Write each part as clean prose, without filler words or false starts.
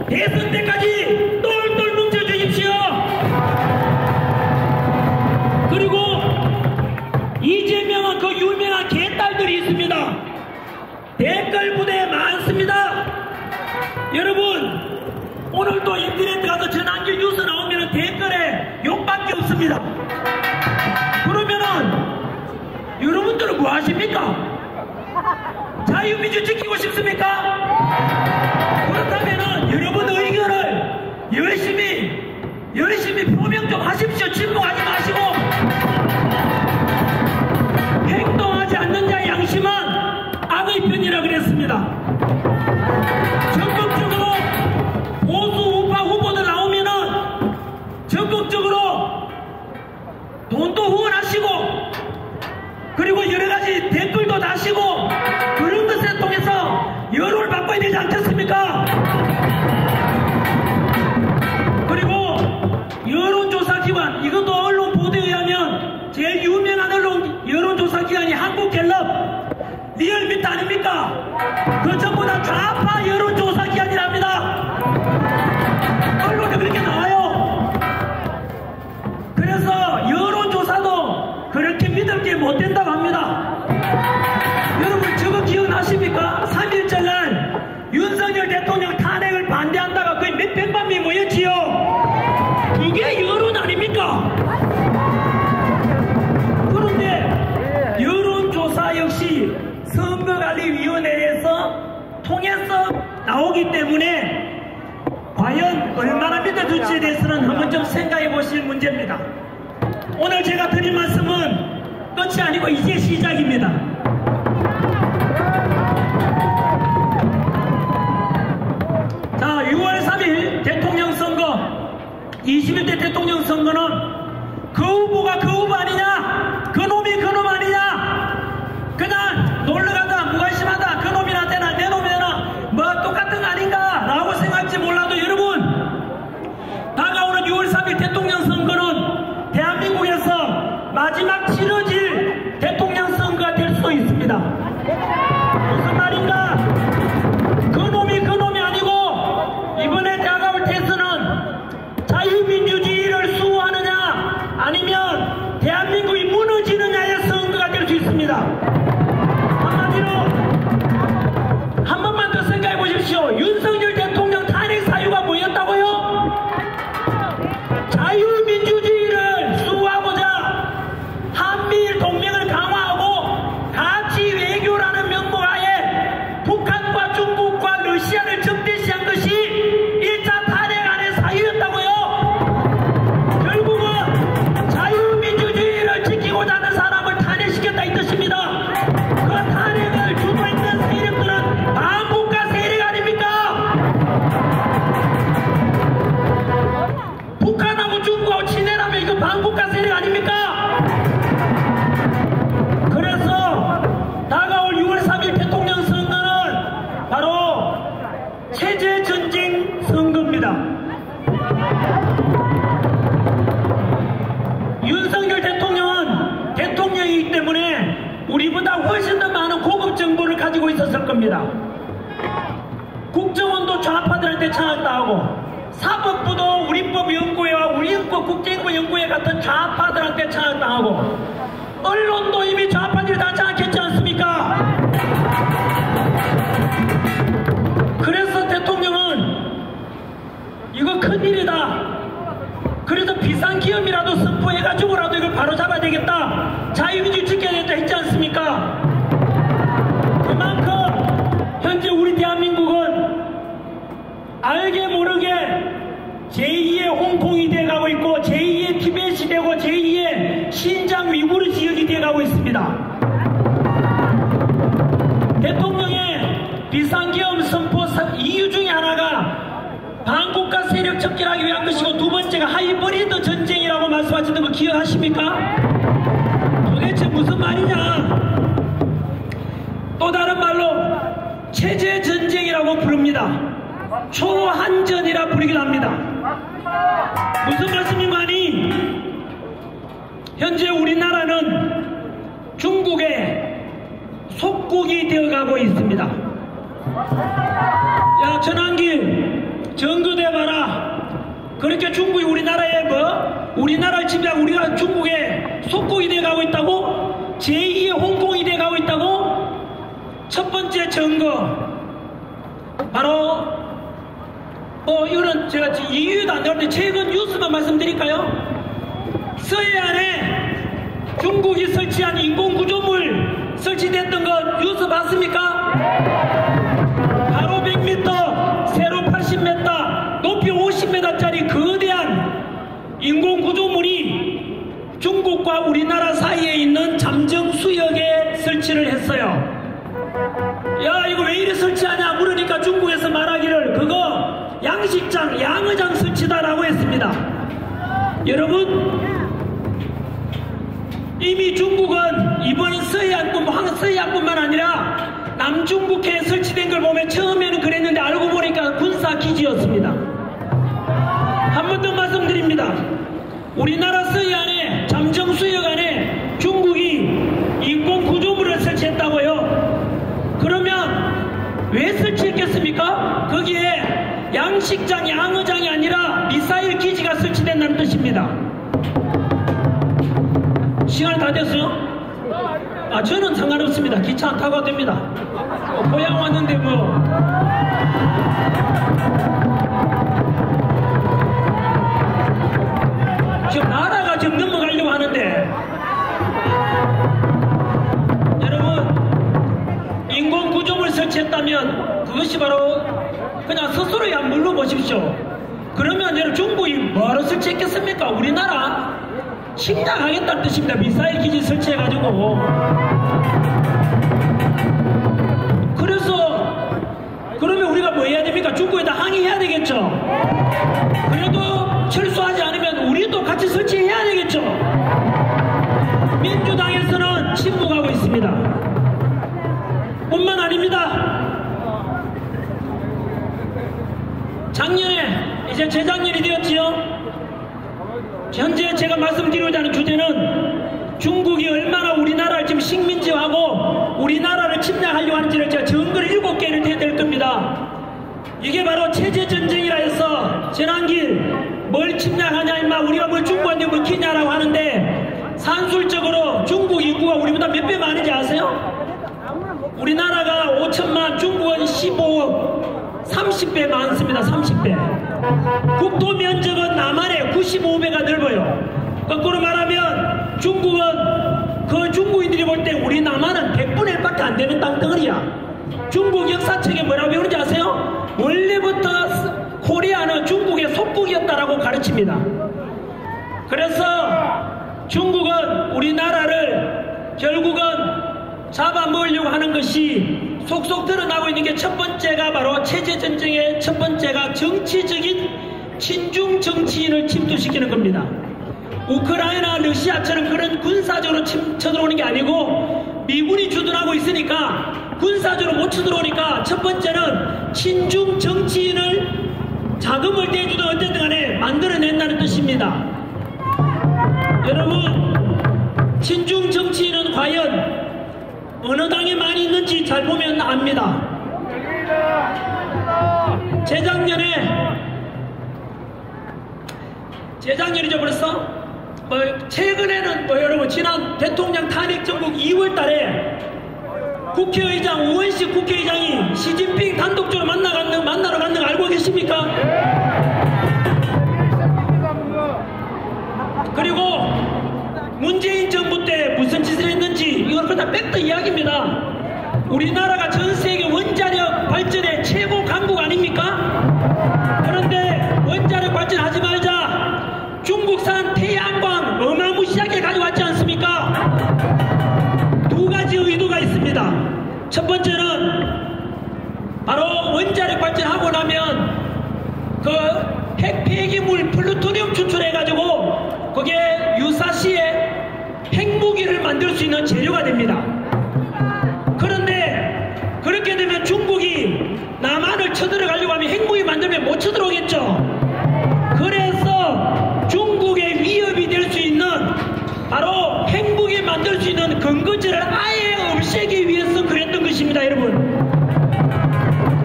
대선 때까지 똘똘 뭉쳐주십시오. 그리고 이재명은 그 유명한 개딸들이 있습니다. 댓글 부대 많습니다. 여러분, 오늘도 인터넷 가서 전환기 뉴스 나오면 댓글에 욕밖에 없습니다. 그러면은 여러분들은 뭐 하십니까? 자유민주 지키고 싶습니까? 그렇다면은 여러분 의견을 열심히 표명 좀 하십시오. 침묵하지 마시고. 행동하지 않는 자의 양심은 악의 편이라 그랬습니다. 적극적으로 보수 우파 후보들 나오면은 적극적으로 돈도 후원하시고, 그리고 여러가지 댓글도 다시고, 그런 것을 통해서 여론을 바꿔야 되지 않겠습니까? 그리고 여론조사기관, 이것도 언론 보도에 의하면 제일 유명한 여론조사기관이 한국갤럽, 리얼미터 아닙니까? 그 전부 다 좌파 여론조사기관이랍니다. 언론에 그렇게 나와요. 그래서 여론조사도 그렇게 믿을 게 못 된다고 합니다. 여러분, 저거 기억나십니까? 3.1절날 윤석열 대통령 탄핵을 반대한다가 거의 몇백만 명이 모였지요. 그게 여론 아닙니까? 그런데 여론조사 역시 선거관리위원회에서 통해서 나오기 때문에 과연 얼마나 믿어줄지에 대해서는 한번 좀 생각해 보실 문제입니다. 오늘 제가 드린 말씀은 끝이 아니고 이제 시작입니다. 자, 6월 3일 대통령 선거, 21대 대통령 선거는 그 후보가 그 후보 아니냐, 그 놈이 그 놈 아니냐, 그냥 놀러가다 무관심하다, 그 놈이나 되나 내 놈이나 뭐 똑같은 거 아닌가 라고 생각할지 몰라도, 여러분, 다가오는 6월 3일 대통령 선거는 대한민국에서 마지막 치러질 대통령 선거가 될 수도 있습니다. 무슨 말인가? 그 놈이 아니고 이번에 다가올 대선은 자유민주주의를 수호하느냐 아니면 대한민국이 무너지느냐의 선거가 될 수 있습니다. 한마디로 한 번만 더 생각해 보십시오. 윤석열 대통령 탄핵 사유가 뭐였다고요? 자유민주주의를 수호하고자 한미일 동맹을 강화하고 가치 외교라는 명목하에 북한과 중국과 러시아를 적대시한 것이 1차 탄핵안의 사유였다고요. 결국은 자유민주주의를 지키고자 하는 사람을 탄핵시켰다 이 뜻입니다. 그 탄핵을 주고 있는 세력들은 반국가 세력 아닙니까? 북한하고 중국하고 친해라면 이거 반국가 세력 아닙니까? 그래서 다가올 6월 3일 대통령 선거는 바로 체제전쟁 선거입니다. 윤석열 대통령은 대통령이기 때문에 우리보다 훨씬 더 많은 고급 정보를 가지고 있었을 겁니다. 국정원도 좌파들한테 장악당하고, 사법부도 우리법연구회와 우리국제인권연구회 같은 좌파들한테 장악당하고, 언론도 이미 좌파들이 다 장악했지 않습니까? 그래서 대통령은 이거 큰일이다, 그래서 비상기업이라도 선포해가지고라도 이걸 바로 잡아야 되겠다, 자유민주 지켜야 되겠다 했지 않습니까? 그만큼 현재 우리 대한민국은 알게 모르게 제2의 홍콩이 돼가고 있고, 제2의 티벳이 되고, 제2의 신장 위구르 지역이 돼가고 있습니다. 대통령의 비상기업 선포 이유 중에 하나가 반국가 세력 척결하기 위한 것이고, 두 번째가 하이브리드 전쟁이라고 말씀하셨던 거 기억하십니까? 도대체 무슨 말이냐? 또 다른 말로 체제 전쟁이라고 부릅니다. 초한전이라 부르기도 합니다. 무슨 말씀이마니, 현재 우리나라는 중국의 속국이 되어가고 있습니다. 야, 전환길, 정거돼봐라. 그렇게 중국이 우리나라에 우리나라를 지배하고 우리가 중국의 속국이 돼가고 있다고? 제2의 홍콩이 돼가고 있다고? 첫 번째 증거 바로 이거는 제가 이유도 안 나오는데 최근 뉴스만 말씀드릴까요? 서해안에 중국이 설치한 인공구조물 설치됐던 거 뉴스 봤습니까? 가로 100m, 세로 80m, 높이 50m짜리 거대한 인공구조물이 중국과 우리나라 사이에 있는 잠정수역에 설치를 했어요. 야, 이거 왜 이래 설치하냐 물으니까 중국에서 말하기를 그거 양식장, 양어장 설치다라고 했습니다. 여러분, 이미 중국은 이번 서해안뿐만 아니라 남중국해에 설치된 걸 보면 처음에는 그랬는데 알고 보니까 군사기지였습니다. 한 번 더 말씀드립니다. 우리나라 서해안에 잠정수역 안에 중국이 인공구조물을 설치했다고요? 그러면 왜 설치했겠습니까? 거기에 양식장, 양어장이 아니라 미사일 기지가 설치된다는 뜻입니다. 시간이 다 됐어요? 저는 상관없습니다. 기차 안 타고 가도 됩니다. 고향 왔는데 지금 나라가 지금 넘어가려고 하는데, 여러분, 인공구조물 설치했다면 그것이 바로 그냥 스스로에 한번 물러보십시오. 그러면 여러분, 중국이 뭐로 설치했겠습니까? 우리나라 침략하겠다는 뜻입니다. 미사일 기지 설치해가지고. 그래서 그러면 우리가 뭐 해야 됩니까? 중국에다 항의해야 되겠죠. 그래도 철수하지 않으면 우리도 같이 설치해야 되겠죠. 민주당에서는 침묵하고 있습니다. 뿐만 아닙니다. 작년에 이제 재작년이 되었지요. 현재 제가 말씀드리고자 하는 주제는 중국이 얼마나 우리나라를 지금 식민지화하고 우리나라를 침략하려고 하는지를 제가 증거를 7개를 대드릴 겁니다. 이게 바로 체제전쟁이라 해서 지난길 뭘 침략하냐 임마 우리가 뭘 중국한테 뭘 키냐라고 하는데, 산술적으로 중국 인구가 우리보다 몇 배 많은지 아세요? 우리나라가 5천만, 중국은 15억, 30배 많습니다. 30배. 국토 면적은 남한의 95배가 넓어요. 거꾸로 말하면 중국은 그 중국인들이 볼 때 우리 남한은 100분의 1밖에 안 되는 땅덩어리야. 중국 역사책에 뭐라고 배우는지 아세요? 원래부터 코리아는 중국의 속국이었다라고 가르칩니다. 그래서 중국은 우리나라를 결국은 잡아먹으려고 하는 것이 속속 드러나고 있는 게, 첫 번째가 바로 체제전쟁의 첫 번째가 정치적인 친중 정치인을 침투시키는 겁니다. 우크라이나, 러시아처럼 그런 군사적으로 쳐들어오는 게 아니고 미군이 주둔하고 있으니까 군사적으로 못 쳐들어오니까 첫 번째는 친중 정치인을 자금을 대주든 어쨌든 간에 만들어낸다는 뜻입니다. 여러분, 친중 정치인은 과연 어느 당에 많이 있는지 잘 보면 압니다. 재작년이죠 벌써? 최근에는 여러분, 지난 대통령 탄핵 정국 2월 달에 국회의장, 우원식 국회의장이 시진핑 단독적으로 만나러 갔는 거 알고 계십니까? 그리고 문재인 정부 때 무슨 짓을 했는지 이걸 그냥 팩트 이야기입니다. 우리나라가 전 세계 원자력 발전의 최고 강국 아닙니까? 그런데 원자력 발전하지 말자 중국산 태양광 어마무시하게 가져왔지 않습니까? 두 가지 의도가 있습니다. 첫 번째는 바로 원자력 발전하고 나면 그 핵폐기물 플루토늄 추출해가지고 그게 유사시에 핵무기를 만들 수 있는 재료가 됩니다. 그런데 그렇게 되면 중국이 남한을 쳐들어가려고 하면 핵무기 만들면 못 쳐들어오겠죠. 그래서 중국의 위협이 될 수 있는 바로 핵무기 만들 수 있는 근거지를 아예 없애기 위해서 그랬던 것입니다. 여러분,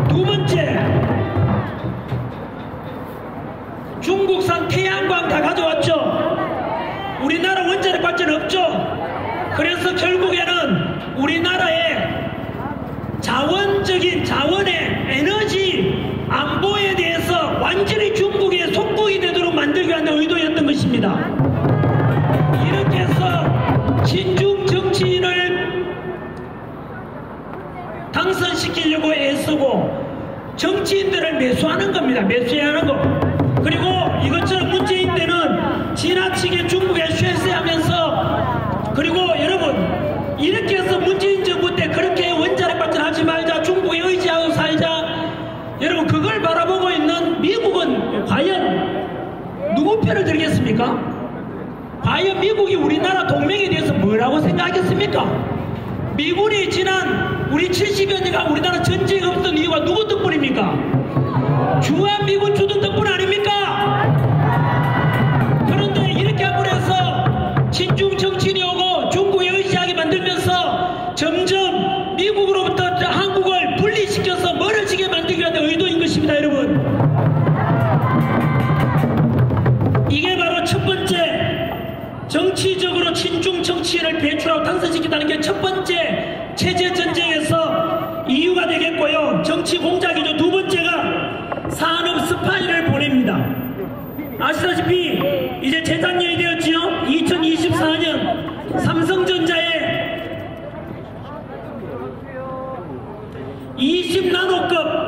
두 번째, 중국산 태양광 다 가져왔죠. 우리나라 원자력 발전 없죠. 그래서 결국에는 우리나라의 자원의 에너지 안보에 대해서 완전히 중국의 속국이 되도록 만들기 위한 의도였던 것입니다. 이렇게 해서 친중 정치인을 당선시키려고 애쓰고 정치인들을 매수하는 겁니다. 매수하는 거. 그리고 이것처럼 문재인 때는 지나치게 중국에 쇠퇴하면서, 그리고 여러분 이렇게 해서 문재인 정부 때 그렇게 원자력 발전하지 말자, 중국에 의지하고 살자, 여러분 그걸 바라보고 있는 미국은 과연 누구 편을 들겠습니까? 과연 미국이 우리나라 동맹에 대해서 뭐라고 생각하겠습니까? 미군이 지난 우리 70여 년간 우리나라 전쟁이 없던 이유가 누구 덕분입니까? 주한미군 주둔 덕분 아닙니까? 그런데 이렇게 함으로써 친중 정치인이 오고 중국에 의지하게 만들면서 점점 미국으로부터 한국을 분리시켜서 멀어지게 만들기 위한 의도인 것입니다. 여러분, 이게 바로 첫 번째, 정치적으로 친중 정치인을 배출하고 당선시킨다는 게 첫 번째 체제 전쟁에서 이유가 되겠고요. 정치 공작이죠. 두 번째가 산업 스파이를 보냅니다. 아시다시피 이제 재작년이 되었지요. 2024년 삼성전자의 20나노급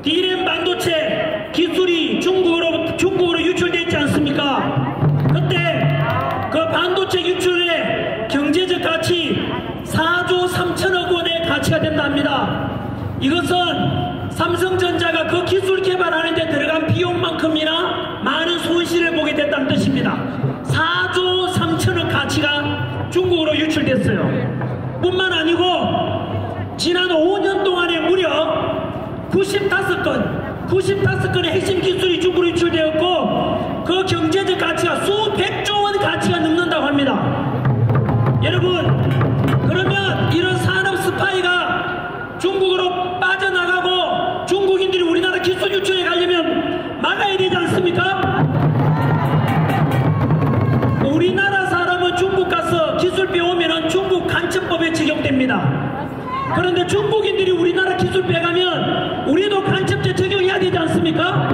D램 반도체 기술이 중국으로 유출되지 않습니까? 그때 그 반도체 유출의 경제적 가치 4조 3천억 원의 가치가 된답니다. 이것은 삼성전자가 그 기술 개발하는 데 들어간 비용만큼이나 많은 손실을 보게 됐다는 뜻입니다. 4조 3천억 가치가 중국으로 유출됐어요. 뿐만 아니고 지난 5년 동안에 무려 95건의 핵심 기술이 중국으로 유출되었고, 그 경제적 가치가 수백조 원 가치가 넘는다고 합니다. 여러분, 그러면 이런 산업 스파이가 중국으로 빠져나가고 중국인들이 우리나라 기술 유출에 가려면 막아야 되지 않습니까? 우리나라 사람은 중국 가서 기술 배우면 중국 간첩법에 적용됩니다. 그런데 중국인들이 우리나라 기술 빼가면 우리도 간첩죄 적용해야 되지 않습니까?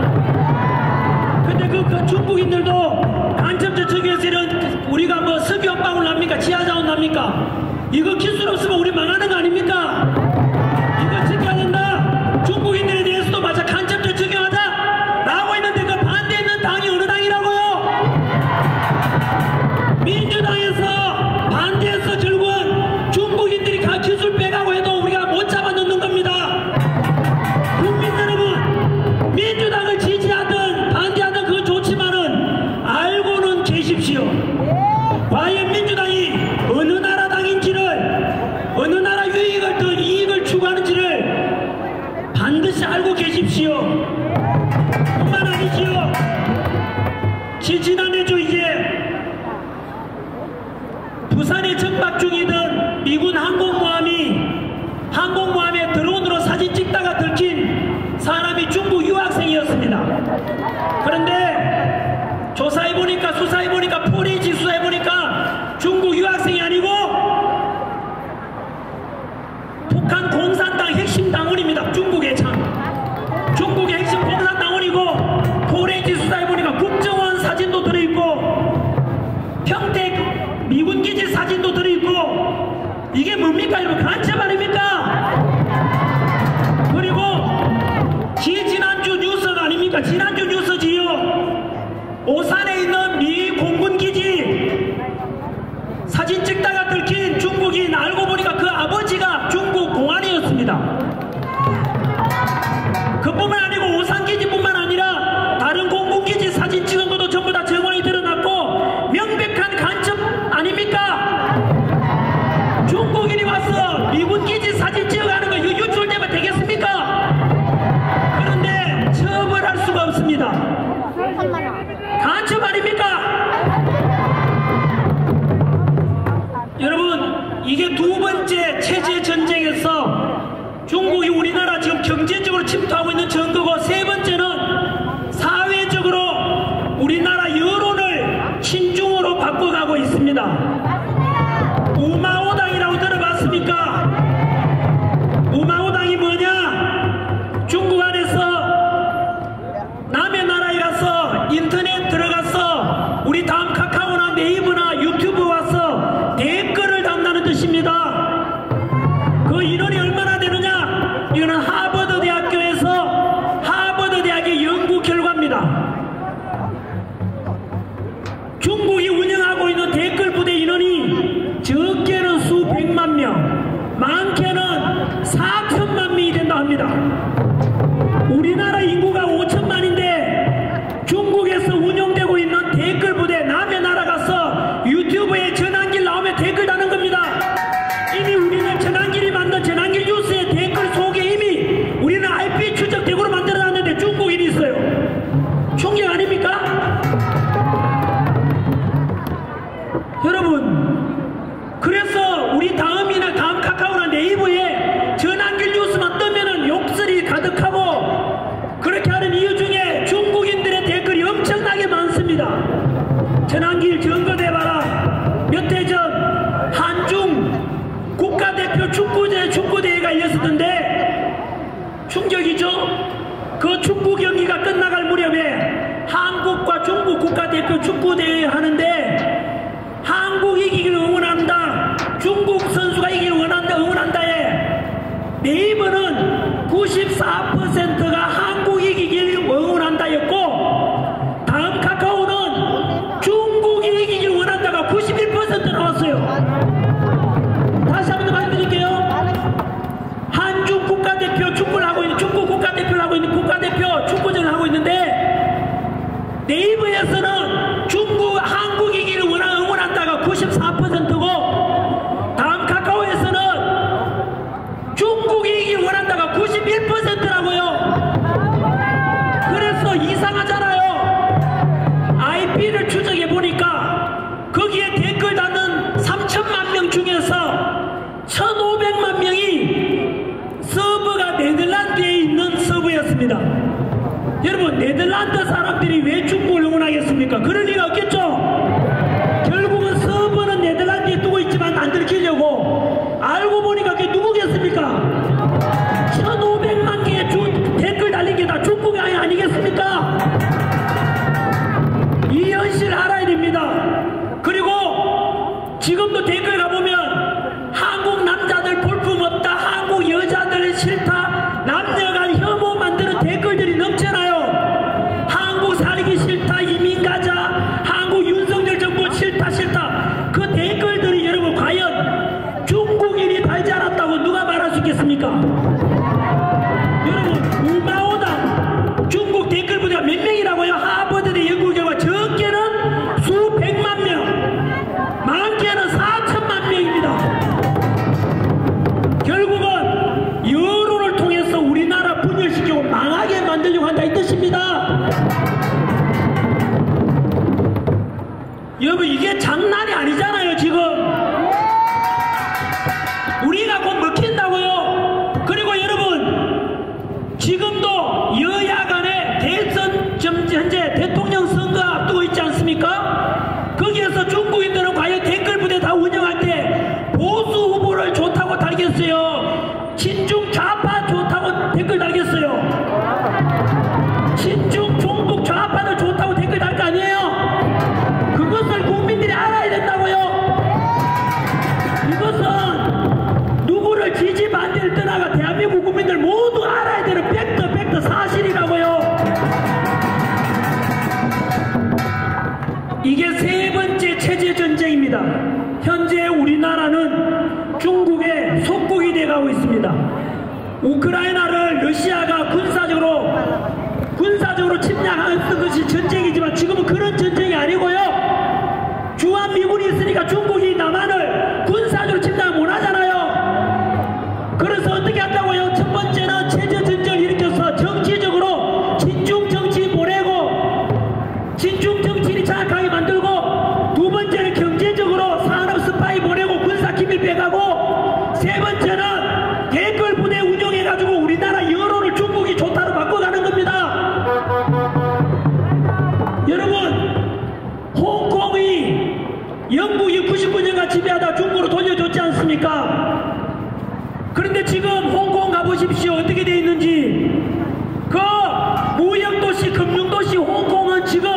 근데 그 중국인들도 간첩죄 적용해서는 우리가 뭐 석유 한 방울 납니까? 지하자원 납니까? 이거 기술 없으면 우리 망하는 거 아닙니까? 이거 지켜야 된다. 중국인들에 대해서도 마찬가지 간첩죄 적용하자 라고 했는데 그 반대했는 당이 어느 당이라고요? 민주당에서 반대해서 결국은 중국인들이 기술 빼가고 해도 우리가 못 잡아넣는 겁니다. 국민 여러분, 민주당을 지지하든 반대하든 그건 좋지만은 알고는 계십시오. 과연 민주당이 어느 나라 당인지를, 어느 나라 유익을 더 이익을 추구하는지를 반드시 알고 계십시오. 뿐만 아니지요. 지난해죠. 이제 부산에 정박 중이던 미군 항공모함에 드론으로 사진 찍다가 들킨 사람이 중국 유학생이었습니다. 그런데 조사해보니까, 수사해보니까, 포레이지 수사해보니까 중국 유학생이 아니고 북한 공산당 핵심 당원입니다. 중국의 핵심 공산당원이고, 포레이지 수사해보니까 국정원 사진도 들어있고 평택 미군기지 사진도 들어있고, 이게 뭡니까 여러분? 간첩 아닙니까? 그리고 지난주 뉴스가 아닙니까? 지난주 뉴스지요. 오산에 있는 미 공군기지 사진 찍다가 들킨 중국인, 알고 보니까 그 아버지가 중국 공안이었습니다. 그뿐만 아니고 오산기지뿐만 아니라 다른 공군기지 사진 찍은 것도 전부 다 정황이 드러났고 명백한 간첩 아닙니까? 중국인이 와서 미군기지 사진 찍어가는 거 이거 유출되면 되겠습니까? 그런데 처벌할 수가 없습니다. 간첩 그 축구 경기가 끝나갈 무렵에 한국과 중국 국가대표 축구대회 하는데 한국 이기기를 응원한다, 중국 선수가 이기기를 응원한다에 네이버는 94%가 한국 이기기를 응원한다였고, 다음 카카오는 중국이 이기기를 원한다가 91% 나왔어요. 다시 한번 더 말씀드릴게요. 한중 국가대표 축구를 하고 있는, 중국 국가대표를 하고 있는 국가대표 축구전을 하고 있는데 네이버에서는 한국 이기기를 응원한다가 94%고 다음 카카오에서는 중국이 이기기를 원한다가 91%라고요. 그래서 이상하잖아요. IP를 추적해 보니까 거기에 댓글 다는 3천만 명 중에서 1,500만 명이 서버가 네덜란드에 있는 서버였습니다. 여러분, 네덜란드 사람들이 왜 중국을 응원하겠습니까? 그럴 리가 없겠죠. 결국은 서버는 네덜란드에 두고 있지만 안 들키려고. 알고 보니까 그게 누구겠습니까? 1,500만 개의 댓글 달린 게 다 중국이 아니겠습니까? 이 현실을 알아야 됩니다. 그리고 지금도 댓글 가보면 한국 남자들 볼품없다, 한국 여자들 싫다, 남녀간 혐오 만드는 댓글들이 넘쳐나요. 한국 살기 싫다, 이민 가자, 한국 윤석열 정부 싫다. 그 댓글들이 여러분 과연 중국인이 달지 않았다고 누가 말할 수 있겠습니까? 여러분, 우마오다 중국 댓글 부대가 몇 명이라고요? 하버드대 연구 결과 적게는 수백만 명, 많게는 4천만 명입니다. 결국은 여론을 통해서 우리나라 분열시키고 망하게 만들려고 한다 이 뜻입니다. 여러분, 이게 장난이 아니잖아요. 지금 우리가 곧 먹힌다고요. 그리고 여러분, 지금도 여야 간에 대선 현재 대통령 선거 앞두고 있지 않습니까? 거기에서 중국인들은 과연 댓글 부대 다 운영할 때 보수 후보를 좋다고 달겠어요? 친중 좌파 좋다고 댓글 달겠어요? 친중 종북 좌파들 좋다고 댓글 달 거 아니에요? 그것을 국민들이 알아야 된다고요. 이것은 누구를 지지 반대를 떠나가 대한민국 국민들 모두 알아야 되는 팩트 사실이라고요. 이게 세 번째 체제 전쟁입니다. 현재 우리나라는 중국의 속국이 돼가고 있습니다. 우크라이나를 러시아가 군사적으로 침략하는 것이 전쟁이지만 지금은 그런 전쟁이 아니고요. 주한미군이 있으니까 중국이 남한을 군사적으로 침략을 못하잖아요. 그래서 어떻게 한다고요? 첫 번째는 체제 전쟁을 일으켜서 정치적으로 친중 정치 보내고 친중 정치인이 장악하게 만들고, 두 번째는 경제적으로 산업 스파이 보내고 군사 기밀 빼가고, 세 번째는 댓글 부대 운영해가지고 우리나라 여론을 중국이 좋다로 바꿔가는 겁니다. 여러분, 홍콩이 영국이 99년간 지배하다 중국으로 돌려줬지 않습니까? 그런데 지금 홍콩 가보십시오. 어떻게 돼 있는지. 그 무역도시, 금융도시 홍콩은 지금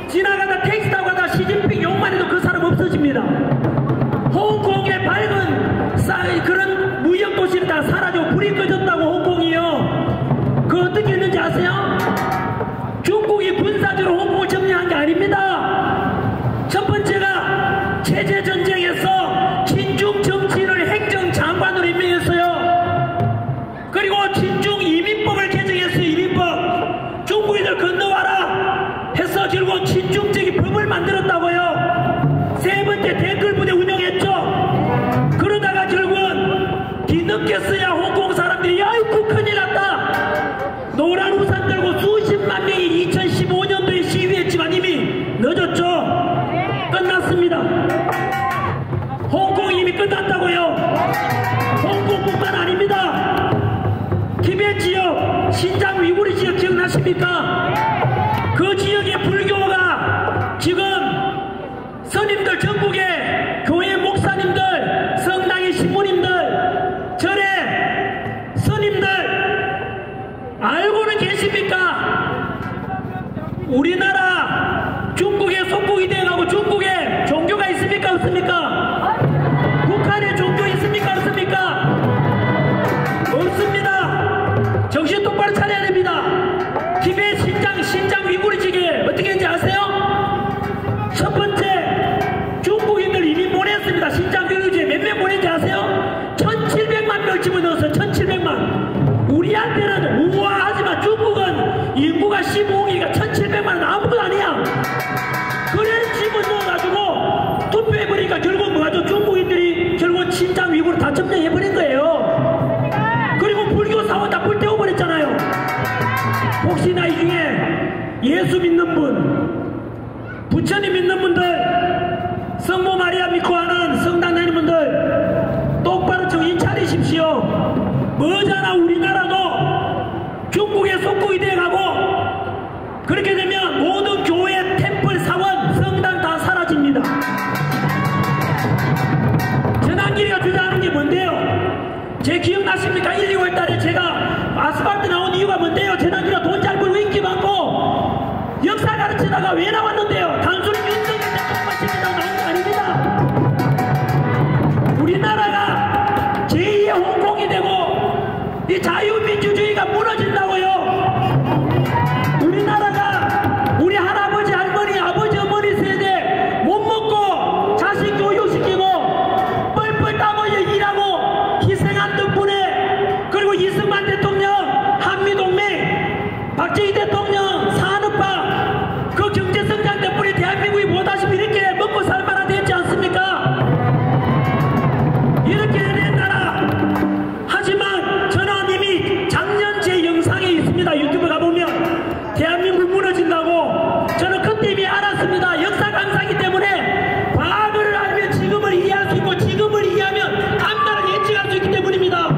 지나가다 택시 타고 가다 시진핑 욕만 해도 그 사람 없어집니다. 홍콩의 밝은 그런 무역도시는 다 사라지고 불이 꺼졌다고. 홍콩이요. 그 어떻게 했는지 아세요? 중국이 군사적으로 홍콩을 점령한 게 아닙니다. 첫 번째가 체제 전쟁에서 친중 정치인을 행정장관으로 임명했어요. 그리고 친중 이민법을 개정했어요. 이민법. 중국인들 건너와라 해서 결국 친중적인 법을 만들었다고요. 세 번째, 댓글 부대 운영했죠. 그러다가 결국은 뒤늦게서야 홍콩 사람들이 야이쿠 큰일 났다, 노란 우산 들고 수십만 명이 2015년도에 시위했지만 이미 늦었죠. 끝났습니다. 홍콩이 이미 끝났다고요. 홍콩뿐만 아닙니다. 티베트 지역, 신장 위구르 지역 기억나십니까? 그 지역의 불교가 지금 스님들, 전국의 교회 목사님들, 성당의 신부님들, 절의 스님들 알고는 어디 계십니까? 우리나라 중국에 속국이 되어가고 중국에 종교가 있습니까? 없습니까? 북한에 종교 있습니까? 없습니까? 없습니다. 정신 똑바로 차려야 됩니다. 티베트 신장 위구르 지게 어떻게 했는지 아세요? 첫 번째, 중국인들 이미 보냈습니다. 신장 위구르지에 몇 명 보냈는지 아세요? 1700만 명 집어넣었어요. 1700만. 우리한테는 우아하지만 중국은 인구가 15억이니까 1700만은 아무것도 아니야. 그래 집어넣어가지고 투표해버리니까 결국 뭐가죠? 중국인들이 결국 신장 위구르 다 점령해버린 거예요. 그리고 불교 사원 다 불태워버렸잖아요. 혹시나 이 중에 예수 믿는 분, 부처님 믿는 분들, 성모 마리아 믿고 하는 성당 다니는 분들 똑바로 정신 차리십시오. 뭐잖아, 우리나라도 중국의 속국이 돼가고 그렇게 되면 모든 교회, 템플, 사원, 성당 다 사라집니다. 전환길이가 주장하는 게 뭔데요? 제 기억나십니까? 1, 2월 달에 제가 아스팔트 나온 이유가 뭔데요? 전환길이가 돈 잘 벌고 인기 많고 역사 가르치다가 왜 나왔는데요? 단순히 윤석열 대통령만 시키자고 나온 거 아닙니다. 우리나라가 제2의 홍콩이 되고 이 자유민주주의가 무너진다고요. 우리나라가 우리 할아버지, 할머니, 아버지, 어머니 세대 못 먹고 자식 교육시키고 뻘뻘 따먹여 일하고 희생한 덕분에, 그리고 이승만 대통령, 한미동맹, 박정희 대통령, 산업화, 그 경제성장 덕분에 대한민국이 보다시피 이렇게 먹고 살만한 됐지 않습니까? 이렇게 된 나라. 하지만 저는 이미 작년 제 영상에 있습니다. 유튜브 가보면 대한민국 무너진다고. 저는 그때 이미 알았습니다. 역사 강사이기 때문에 과거를 알면 지금을 이해할 수 있고 지금을 이해하면 앞날을 예측할 수 있기 때문입니다.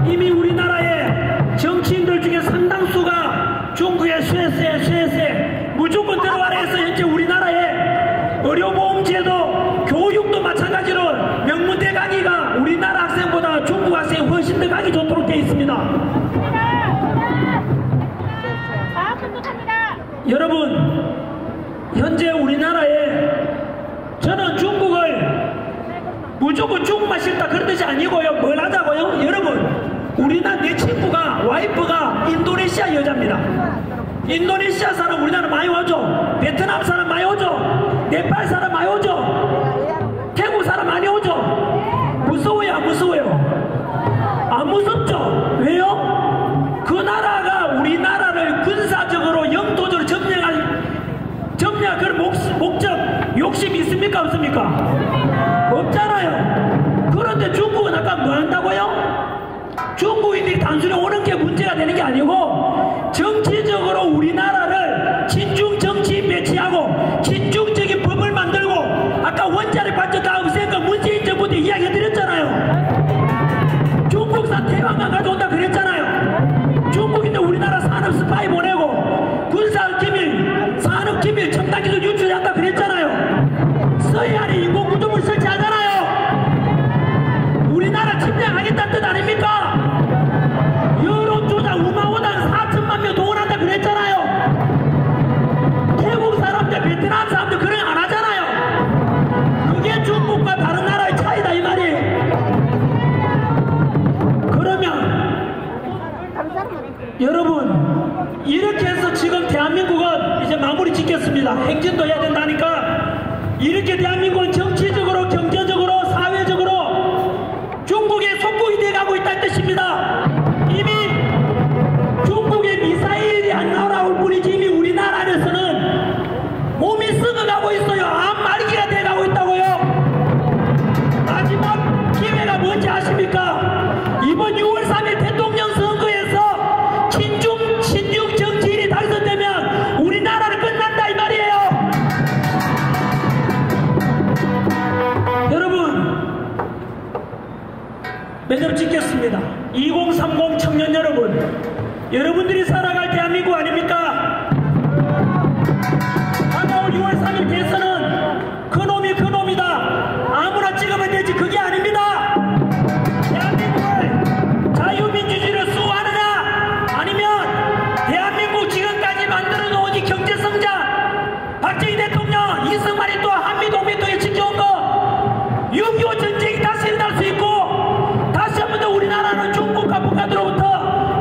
이미 우리나라의 정치인들 중에 상당수가 중국의 쇠세 무조건 들어가라 해서 현재 우리나라의 의료보험제도, 교육도 마찬가지로 명문대 가기가 우리나라 학생보다 중국 학생이 훨씬 더 가기 좋도록 되어 있습니다. 여러분, 현재 우리나라에 저는 중국을 무조건 중국만 싫다 그런 뜻이 아니고요. 뭘 하자고요? 여러분, 우리나라 내 친구가, 와이프가 인도네시아 여자입니다. 인도네시아 사람 우리나라 많이 오죠. 베트남 사람 많이 오죠. 네팔 사람 많이 오죠. 태국 사람 많이 오죠. 무서워요, 안 무서워요? 안 무섭죠? 왜요? 그 나라가 우리나라를 군사적으로, 영토적으로 점령할 그런 목적, 욕심 있습니까? 없습니까? 없잖아요. 그런데 중국은 아까 뭐 한다고요? 중국인들이 단순히 오는 게 문제가 되는 게 아니고 정치적으로 우리나라를 친중 정치인 배치하고 친중적인 법을 만들고, 아까 원자력 발전 다 없애니까 문재인 정부 때 이야기해드렸잖아요. 중국산 태양광 가져온다 그랬잖아요. 중국인들 우리나라 산업 스파이 보내고 군사 기밀, 산업 기밀, 첨단 기술 유출한다 그랬잖아요. 서해안에 인공구조물 설치하잖아요. 우리나라 침략하겠다는 뜻 아닙니까? 여론조사 우마오당 4천만 명 동원한다 그랬잖아요. 태국 사람들, 베트남 사람들 그런 안 하잖아요. 그게 중국과 다른 나라의 차이다 이 말이에요. 그러면 여러분, 이렇게 해서 지금 대한민국은 이제 마무리 짓겠습니다. 행진도 해야 된다니까. 이렇게 대한민국은 정치적으로, 경제적으로, 사회적으로 중국의 속국이 돼가고 있다는 뜻입니다. 이미 중국의 미사일이 안 날아올 뿐이지 이미 우리나라 안에서는 몸이 썩어가고 있어요. 암 말기가 돼가고 있다고요. 마지막 기회가 뭔지 아십니까? 이번 6월 3일 대통령 선거에서 친중 정치인이 당선되면 우리나라는 끝난다 이 말이에요. 여러분, 매점 찍겠습니다. 2030 청년 여러분, 여러분들이 살아갈 대한민국 아닙니까? 다가올 6월 3일 대선은 그놈이 그놈이다, 아무나 찍으면 되지, 그게 아닙니다. 대한민국을 자유민주주의를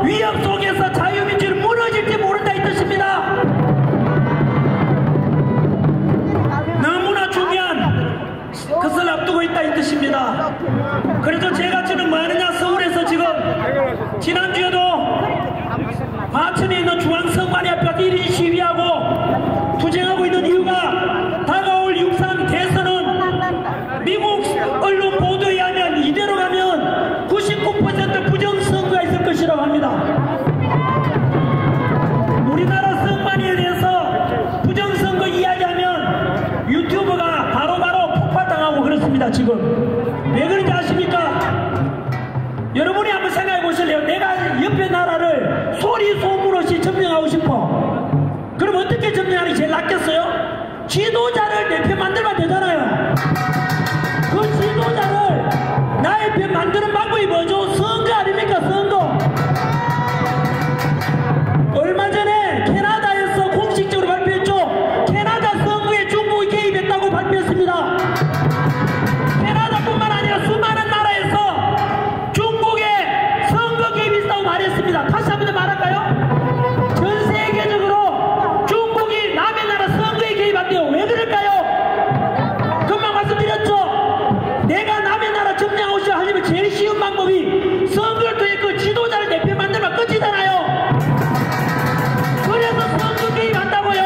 위협 속에서 자유민주는 무너질지 모른다 이 뜻입니다. 너무나 중요한 것을 앞두고 있다 이 뜻입니다. 그래서 제가 지금 뭐 하느냐, 서울에서 지금 지난주에도 과천에 있는 중앙선관위 앞에 1인 시위하고 투쟁하고 있는 이유가 다가올 6.3 대선은 미국 언론 보도에 의하면 이대로 가면 99% 부정선거가 있을 것이라고 합니다. 우리나라 선관위에 대해서 부정선거 이야기하면 유튜브가 바로바로 폭발당하고 그렇습니다. 지금 왜 그런지 아십니까? 여러분이 한번 생각해 보실래요? 내가 옆에 나라를 소리 소문 없이 점령하고 싶어. 그럼 어떻게 점령하는 게 제일 낫겠어요? 지도자를 내 편 만들면 되잖아요. 그 지도자를 나의 편 만드는 방법이 뭐죠? 선거 아닙니까? 선거. 얼마 전에 캐나다에서 공식적으로 발표했죠. 캐나다 선거에 중국이 개입했다고 발표했습니다. 캐나다뿐만 아니라 수많은 나라에서 중국의 선거 개입이 있다고 말했습니다. 다시 한 번 더 말할까요? 전 세계적으로 중국이 남의 나라 선거에 개입한대요. 왜 그럴까요? 금방 말씀드렸죠. 내가 남의 나라 점령하고 싶어 하려면 제일 쉬운 방법이 선거를 통해 그 지도자를 내 편 만들면 끝이잖아요. 그래서 선거 개입한다고요.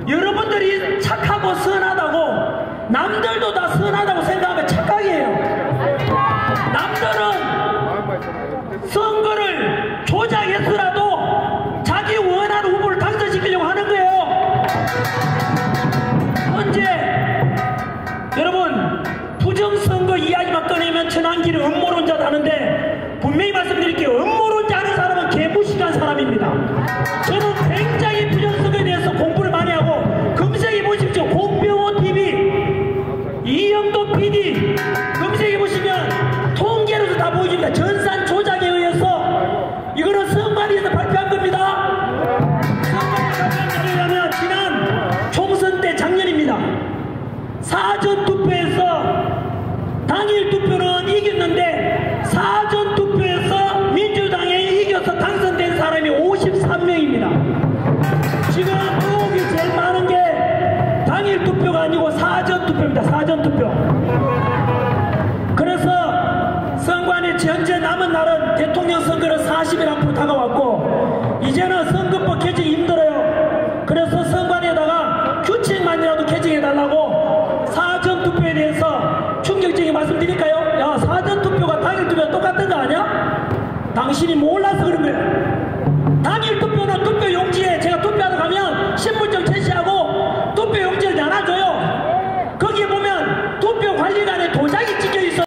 여러분들이 착하고 선하다고 남들도 다 선하다고 생각하면 착각이에요. 남들은 선거를 조작해서라도 자기 원하는 후보를 당선시키려고 하는 거예요. 현재 여러분 부정선거 이야기만 꺼내면 전환기를 음모론자다 하는데 분명히 말씀드릴게요. 음모론자 하는 사람은 개무식한 사람입니다. 저는 굉장히 부정선거에 대해서 공부를 많이 하고 검색해 보십시오. 공병호 TV, 이영도 PD 검색해 보시면 통계로도 다 보여줍니다. 전산 조작에 의해서 이거는 선관위에서 발표한 겁니다. 선관위에서 발표한 자료라면 지난 총선 때 작년입니다. 사전 투표에서 당일 투표는 이겼는데 사전 투표에서 민주당에 이겨서 당선된 사람이 53명입니다. 지금 의혹이 제일 많은 게 당일 투표가 아니고 사전 투표입니다. 사전 투표. 그래서 선관위 현재 남은 날은 대통령 선거는 40일 앞으로 다가왔고 이제는 선거법 개정이 힘들어요. 그래서 선관위에다가 규칙만이라도 개정해달라고 사전 투표에 대해서 충격적인 말씀드릴까요? 야, 사전 투표가 당일 투표가 똑같은 거 아니야? 당신이 몰라서 그런 거야. 당일 투표는 투표 용지에